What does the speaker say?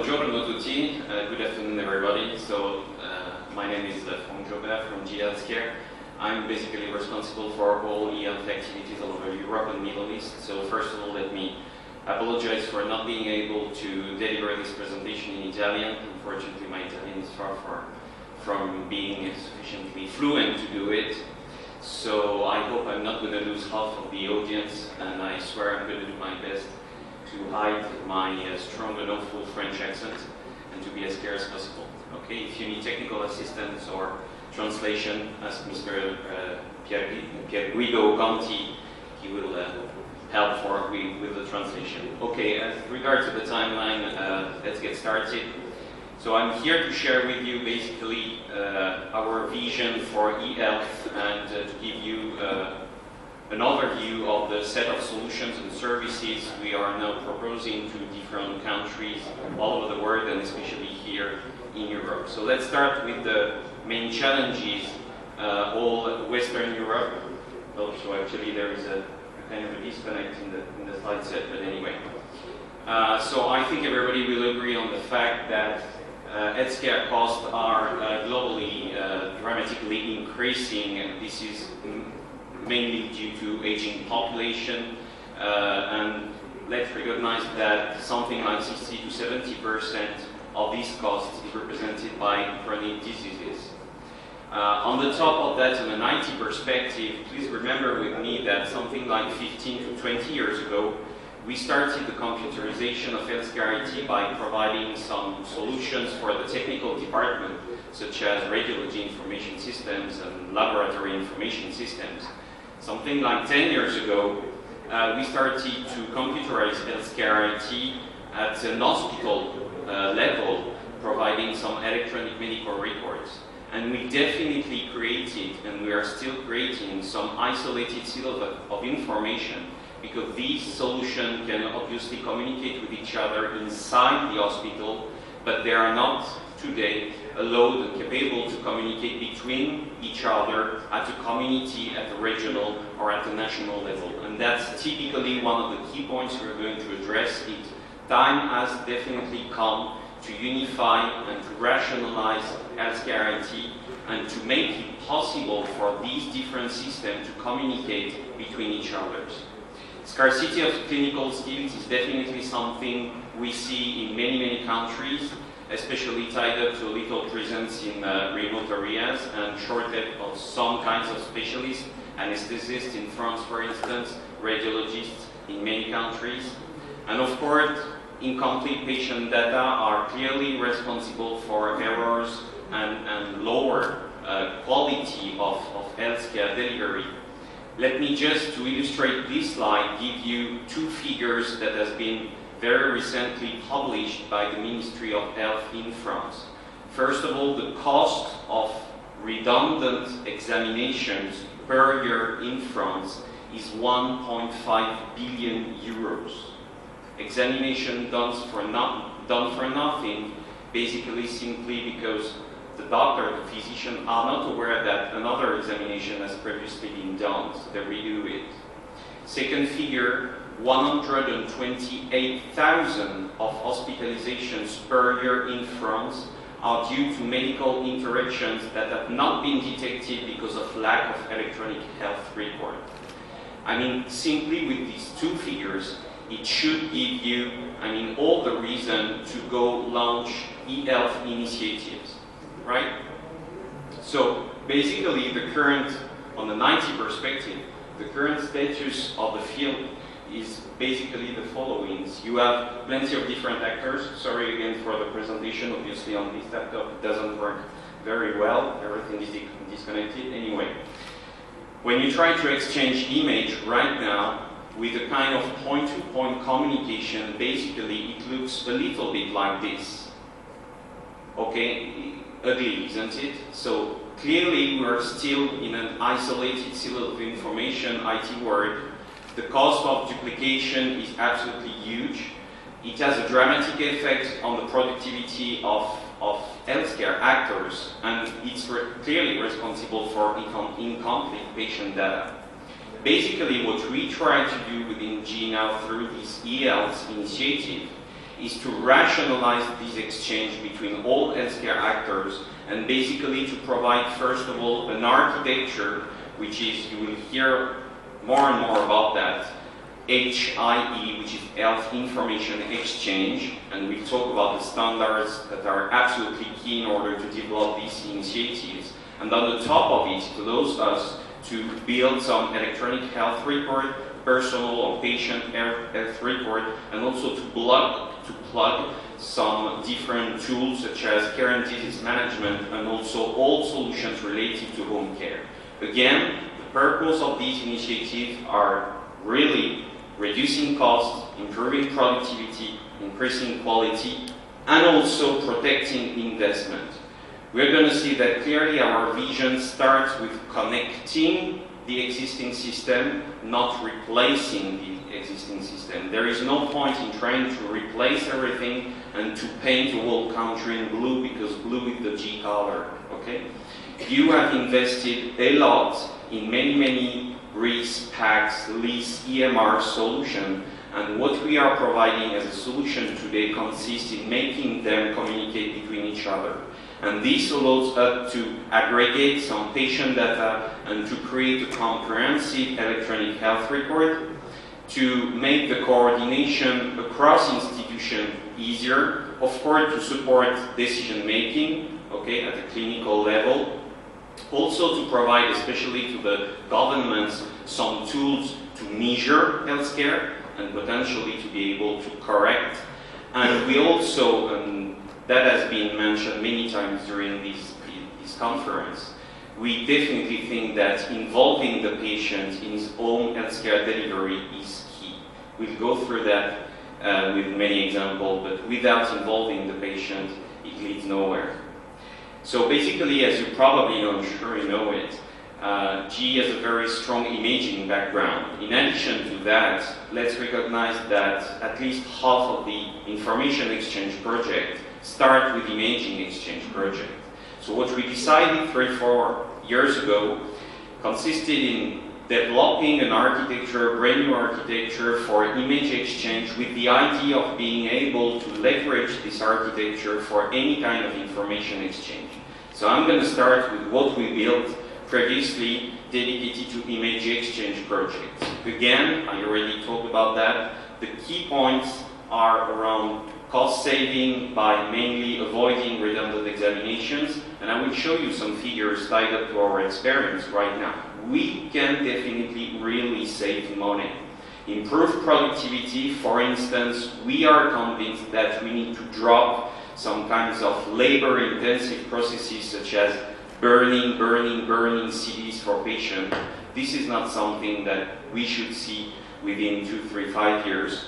Buongiorno tutti, good afternoon everybody. So my name is Franck Jobert from e-HealthCare. I'm basically responsible for all e-health activities all over Europe and Middle East. So first of all, let me apologize for not being able to deliver this presentation in Italian. Unfortunately, my Italian is far from being sufficiently fluent to do it. So I hope I'm not going to lose half of the audience, and I swear I'm going to do my best to hide my strong and awful French accent and to be as clear as possible. Okay, if you need technical assistance or translation, ask Mr. Pier Guido Conti. He will help with the translation. Okay, as regards to the timeline, let's get started. So I'm here to share with you basically our vision for e-health and to give you an overview of the set of solutions and services we are now proposing to different countries all over the world and especially here in Europe. So let's start with the main challenges, all Western Europe. So actually there is a kind of a disconnect in the slide set, but anyway. So I think everybody will agree on the fact that healthcare costs are globally dramatically increasing, and this is mainly due to aging population, and let's recognize that something like 60 to 70% of these costs is represented by chronic diseases. On the top of that, on an IT perspective, please remember with me that something like 15 to 20 years ago, we started the computerization of healthcare IT by providing some solutions for the technical department, such as radiology information systems and laboratory information systems. Something like 10 years ago, we started to computerize healthcare IT at an hospital level, providing some electronic medical records. And we definitely created, and we are still creating, some isolated silos of information, because these solutions can obviously communicate with each other inside the hospital, but they are not today allowed and capable to communicate between each other at a community, at the regional or at the national level. And that's typically one of the key points we're going to address. Time has definitely come to unify and to rationalize healthcare IT and to make it possible for these different systems to communicate between each other. Scarcity of clinical skills is definitely something we see in many countries, especially tied up to a little presence in remote areas and shortage of some kinds of specialists, anesthesists in France, for instance, radiologists in many countries. And of course, incomplete patient data are clearly responsible for errors and lower quality of healthcare delivery. Let me just, to illustrate this slide, give you two figures that has been very recently published by the Ministry of Health in France. First of all, the cost of redundant examinations per year in France is 1.5 billion euros. Examination done for nothing, basically simply because the doctor, the physician, are not aware that another examination has previously been done, so they redo it. Second figure, 128,000 of hospitalizations per year in France are due to medical interactions that have not been detected because of lack of electronic health record. I mean, simply with these two figures, it should give you, all the reason to go launch e-health initiatives, right? So basically the current, on the 90 perspective, the current status of the field is basically the following. You have plenty of different actors. Sorry again for the presentation. Obviously on this laptop it doesn't work very well. Everything is disconnected. Anyway, when you try to exchange image right now with a kind of point-to-point communication, basically it looks a little bit like this. Okay, ugly, isn't it? So clearly we're still in an isolated silo of information IT world. The cost of duplication is absolutely huge. It has a dramatic effect on the productivity of healthcare actors, and it's clearly responsible for incomplete patient data. Basically, what we try to do within G now through this e-health initiative is to rationalize this exchange between all healthcare actors and basically to provide, first of all, an architecture, which is, you will hear more and more about that, HIE, which is Health Information Exchange, and we'll talk about the standards that are absolutely key in order to develop these initiatives. And on the top of it, it allows us to build some electronic health record, personal or patient health record, and also to plug some different tools such as care and disease management, and also all solutions related to home care. Again, the purpose of these initiatives are really reducing costs, improving productivity, increasing quality, and also protecting investment. We're going to see that clearly our vision starts with connecting the existing system, not replacing the existing system. There is no point in trying to replace everything and to paint the whole country in blue, because blue is the G color, okay? You have invested a lot in many RIS, PACS, LIS, EMR solution, and what we are providing as a solution today consists in making them communicate between each other. And this allows us to aggregate some patient data and to create a comprehensive electronic health record, to make the coordination across institutions easier, of course to support decision making, okay, at a clinical level, also to provide, especially to the governments, some tools to measure healthcare and potentially to be able to correct. And we also, that has been mentioned many times during this conference, we definitely think that involving the patient in his own healthcare delivery is key. We'll go through that with many examples, but without involving the patient, it leads nowhere. So basically, as you probably know, I'm sure you know it, GE has a very strong imaging background. In addition to that, let's recognize that at least half of the information exchange project start with imaging exchange project. So what we decided 3-4 years ago consisted in developing an architecture, a brand new architecture for image exchange, with the idea of being able to leverage this architecture for any kind of information exchange. So I'm going to start with what we built previously dedicated to image exchange projects. Again, I already talked about that. The key points are around cost saving by mainly avoiding redundant examinations, and I will show you some figures tied up to our experience right now. We can definitely really save money. Improve productivity, for instance, we are convinced that we need to drop some kinds of labor-intensive processes such as burning CDs for patients. This is not something that we should see within 2, 3, 5 years.